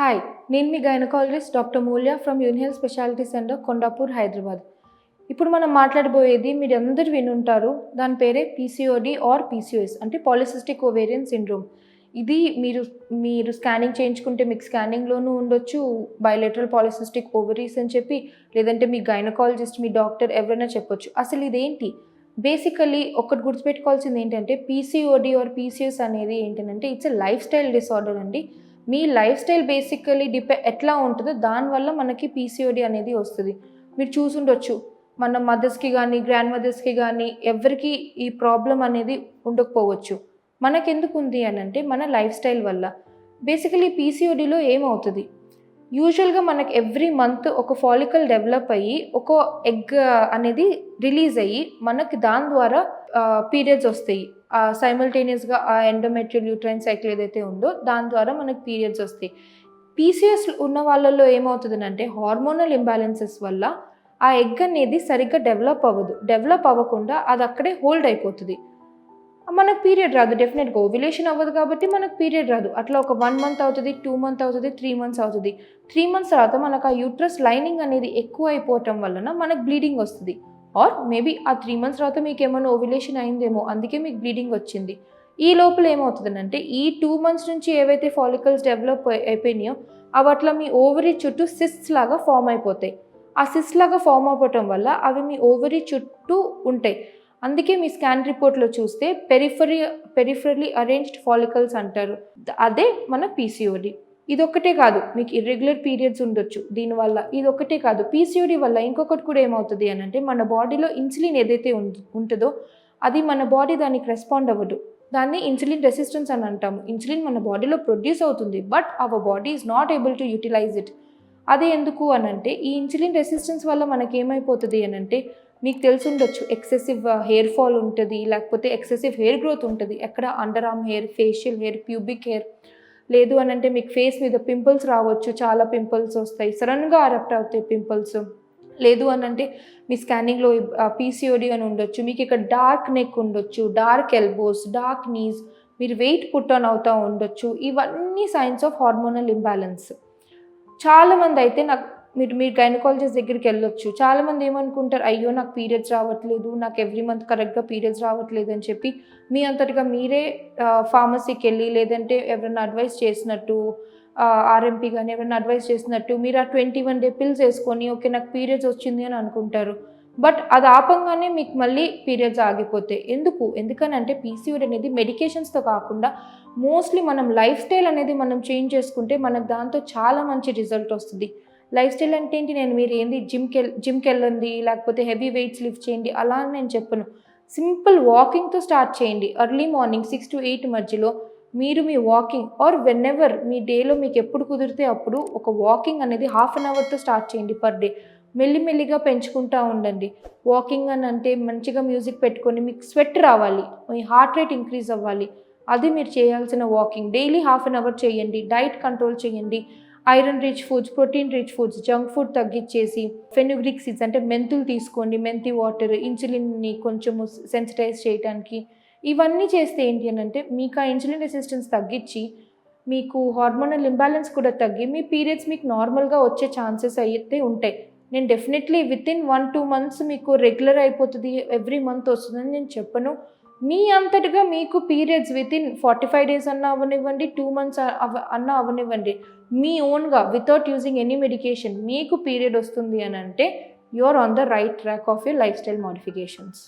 Hi, నేను మీ gynaecologist doctor Mulya from Unihealth speciality centre Kondapur, Hyderabad. ఇప్పుడు మనం మాట్లాడబోయేది మీరు అందరూ వినుంటారు. దాని పేరే పీసీఓడి ఆర్ పీసీఓఎస్ అంటే పాలిసిస్టిక్ ఓవేరియన్ సిండ్రోమ్. ఇది మీరు స్కానింగ్ చేయించుకుంటే మీకు స్కానింగ్లోనూ ఉండొచ్చు, బైలేటరల్ పాలిసిస్టిక్ ఓవరీస్ అని చెప్పి, లేదంటే మీ గైనకాలజిస్ట్, మీ డాక్టర్ ఎవరైనా చెప్పొచ్చు. అసలు ఇదేంటి? బేసికలీ ఒకటి గుర్తుపెట్టుకోవాల్సింది ఏంటంటే పీసీఓడి ఆర్ పీసీఓఎస్ అనేది ఏంటంటే it's a life style disorder అండి. మీ లైఫ్ స్టైల్ బేసికలీ ఎట్లా ఉంటుందో దానివల్ల మనకి పీసీఓడి అనేది వస్తుంది. మీరు చూసుండొచ్చు, మన మదర్స్కి కానీ గ్రాండ్ మదర్స్కి కానీ ఎవరికి ఈ ప్రాబ్లం అనేది ఉండకపోవచ్చు. మనకెందుకు ఉంది అని అంటే మన లైఫ్ స్టైల్ వల్ల. బేసికలీ పీసీఓడిలో ఏమవుతుంది, యూజువల్గా మనకి ఎవ్రీ మంత్ ఒక ఫాలికల్ డెవలప్ అయ్యి ఒక ఎగ్ అనేది రిలీజ్ అయ్యి మనకి దాని ద్వారా పీరియడ్స్ వస్తాయి. సైమల్టేనియస్గా ఆ ఎండోమెట్రియల్ యూట్రైన్ సైకిల్ ఏదైతే ఉందో దాని ద్వారా మనకి పీరియడ్స్ వస్తాయి. పీసీఎస్ ఉన్న వాళ్ళల్లో ఏమవుతుందంటే హార్మోనల్ ఇంబ్యాలెన్సెస్ వల్ల ఆ ఎగ్ అనేది సరిగ్గా డెవలప్ అవ్వకుండా అది అక్కడే హోల్డ్ అయిపోతుంది. మనకు పీరియడ్ రాదు, డెఫినెట్గా ఓవ్యులేషన్ అవ్వదు కాబట్టి మనకు పీరియడ్ రాదు. అట్లా ఒక 1 మంత్ అవుతుంది, 2 మంత్ అవుతుంది, 3 మంత్స్ అవుతుంది. 3 మంత్స్ తర్వాత మనకు ఆ యూట్రస్ లైనింగ్ అనేది ఎక్కువ అయిపోవటం వలన మనకు బ్లీడింగ్ వస్తుంది. ఆర్ మేబీ ఆ 3 మంత్స్ తర్వాత మీకు ఏమైనా ఓవ్యులేషన్ అయిందేమో, అందుకే మీకు బ్లీడింగ్ వచ్చింది. ఈ లోపల ఏమవుతుందంటే ఈ 2 మంత్స్ నుంచి ఏవైతే ఫాలికల్స్ డెవలప్ అయిపోయినాయో అవి అట్లా మీ ఓవరీ చుట్టూ సిస్ట్స్ లాగా ఫామ్ అయిపోతాయి. ఆ సిస్ట్ లాగా ఫామ్ అయిపోవటం వల్ల అవి మీ ఓవరీ చుట్టూ ఉంటాయి. అందుకే మీ స్కాన్ రిపోర్ట్లో చూస్తే పెరిఫరల్లీ అరేంజ్డ్ ఫాలికల్స్ అంటారు. అదే మన పీసీఓడి. ఇదొక్కటే కాదు, మీకు ఇర్రెగ్యులర్ పీరియడ్స్ ఉండొచ్చు దీనివల్ల. ఇదొక్కటే కాదు, పీసీఓడి వల్ల ఇంకొకటి కూడా ఏమవుతుంది అని అంటే మన బాడీలో ఇన్సులిన్ ఏదైతే ఉంటుందో అది మన బాడీ దానికి రెస్పాండ్ అవ్వదు. దాన్ని ఇన్సులిన్ రెసిస్టెన్స్ అని అంటాము. ఇన్సులిన్ మన బాడీలో ప్రొడ్యూస్ అవుతుంది, but our body is not able to utilise it. అదే ఎందుకు అని అంటే ఈ ఇన్సులిన్ రెసిస్టెన్స్ వల్ల మనకి ఏమైపోతుంది అని అంటే మీకు తెలుసుండొచ్చు, ఎక్సెసివ్ హెయిర్ ఫాల్ ఉంటుంది, లేకపోతే ఎక్సెసివ్ హెయిర్ గ్రోత్ ఉంటుంది. ఎక్కడ under arm hair, facial hair, pubic hair. లేదు అని అంటే మీకు ఫేస్ మీద పింపుల్స్ రావచ్చు, చాలా పింపుల్స్ వస్తాయి, సడన్గా అరప్ట్ అవుతాయి పింపుల్స్. లేదు అని అంటే మీ స్కానింగ్లో పీసీఓడి అని ఉండొచ్చు, మీకు ఇక్కడ డార్క్ నెక్ ఉండొచ్చు, డార్క్ ఎల్బోస్, డార్క్ నీస్, మీరు వెయిట్ పుట్ ఆన్ అవుతూ ఉండొచ్చు. ఇవన్నీ సైన్స్ ఆఫ్ హార్మోనల్ ఇంబ్యాలెన్స్. చాలామంది అయితే మీరు గైనకాలజిస్ట్ దగ్గరికి వెళ్ళొచ్చు. చాలామంది ఏమనుకుంటారు, అయ్యో నాకు పీరియడ్స్ రావట్లేదు, నాకు ఎవ్రీ మంత్ కరెక్ట్గా పీరియడ్స్ రావట్లేదు అని చెప్పి మీ అంతటిగా మీరే ఫార్మసీకి వెళ్ళి, లేదంటే ఎవరైనా అడ్వైస్ చేసినట్టు, ఆర్ఎంపీ కానీ ఎవరైనా అడ్వైస్ చేసినట్టు మీరు ఆ 21 డే పిల్స్ వేసుకొని ఓకే నాకు పీరియడ్స్ వచ్చింది అని అనుకుంటారు. బట్ అది ఆపంగానే మీకు మళ్ళీ పీరియడ్స్ ఆగిపోతాయి. ఎందుకనంటే పీసీఓడి అనేది మెడికేషన్స్తో కాకుండా మోస్ట్లీ మనం లైఫ్ స్టైల్ అనేది మనం చేంజ్ చేసుకుంటే మనకు దాంతో చాలా మంచి రిజల్ట్ వస్తుంది. లైఫ్ స్టైల్ అంటే ఏంటి, మీరు ఏంది జిమ్కి వెళ్ళండి, లేకపోతే హెవీ వెయిట్స్ లిఫ్ట్ చేయండి అలా అని నేను చెప్పను. సింపుల్ వాకింగ్తో స్టార్ట్ చేయండి. ఎర్లీ మార్నింగ్ 6 to 8 మధ్యలో మీరు మీ వాకింగ్ ఆర్ వెన్ఎవర్ మీ డేలో మీకు ఎప్పుడు కుదిరితే అప్పుడు ఒక వాకింగ్ అనేది 1/2 అవర్తో స్టార్ట్ చేయండి పర్ డే. మెల్లిమెల్లిగా పెంచుకుంటూ ఉండండి. వాకింగ్ అని అంటే మంచిగా మ్యూజిక్ పెట్టుకొని మీకు స్వెట్ రావాలి, మీ హార్ట్ రేట్ ఇంక్రీజ్ అవ్వాలి. అది మీరు చేయాల్సిన వాకింగ్. డైలీ 1/2 అవర్ చేయండి. డైట్ కంట్రోల్ చేయండి. Iron rich foods, protein rich foods, junk food తగ్గించేసి ఫెనుగ్రిక్ సీడ్స్ అంటే మెంతులు తీసుకోండి, మెంతి వాటర్, ఇన్సులిన్ని కొంచెము సెన్సిటైజ్ చేయడానికి. ఇవన్నీ చేస్తే ఏంటి అని అంటే మీకు ఆ ఇన్సులిన్ రెసిస్టెన్స్ తగ్గించి మీకు హార్మోనల్ ఇంబ్యాలెన్స్ కూడా తగ్గి మీ పీరియడ్స్ మీకు నార్మల్గా వచ్చే ఛాన్సెస్ అయితే ఉంటాయి. నేను డెఫినెట్లీ వితిన్ 1-2 మంత్స్ మీకు రెగ్యులర్ అయిపోతుంది, ఎవ్రీ మంత్ వస్తుందని నేను చెప్పను. మీ అంతటిగా మీకు పీరియడ్స్ వితిన్ 45 days అన్నా అవ్వనివ్వండి, 2 months అన్నా అవ్వనివ్వండి, మీ ఓన్గా వితౌట్ యూజింగ్ ఎనీ మెడికేషన్ మీకు పీరియడ్ వస్తుంది అని అంటే you are on the right track of your lifestyle modifications.